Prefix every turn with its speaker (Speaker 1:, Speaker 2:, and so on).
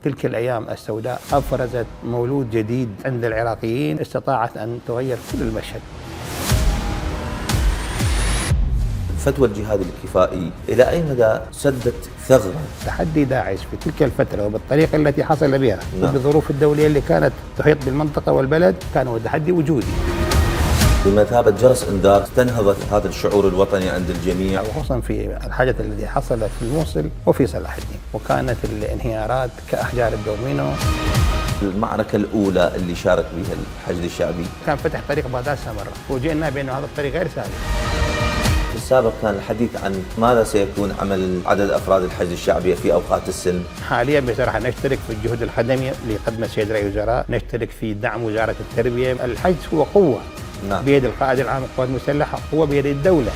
Speaker 1: تلك الأيام السوداء أفرزت مولود جديد عند العراقيين استطاعت أن تغير كل المشهد.
Speaker 2: فتوى الجهاد الكفائي إلى أي مدى سدت ثغرة
Speaker 1: تحدي داعش في تلك الفترة وبالطريقة التي حصل بها وبالظروف الدولية اللي كانت تحيط بالمنطقة والبلد كان هو تحدي وجودي.
Speaker 2: بمثابة جرس إنذار استنهضت هذا الشعور الوطني عند الجميع،
Speaker 1: وخصوصا في الحاجة التي حصلت في الموصل وفي صلاح الدين، وكانت الانهيارات كأحجار الدومينو.
Speaker 2: المعركة الأولى اللي شارك بها الحشد الشعبي
Speaker 1: كان فتح طريق بغداد سامراء، فوجئنا بأن هذا الطريق غير سالم.
Speaker 2: في السابق كان الحديث عن ماذا سيكون عمل عدد أفراد الحشد الشعبي في أوقات السلم.
Speaker 1: حاليا بصراحة نشترك في الجهود الخدمية اللي قدمها السيد رئيس الوزراء، نشترك في دعم وزارة التربية. الحشد هو قوة بيد القائد العام للقوات المسلحة، قوة بيد الدولة.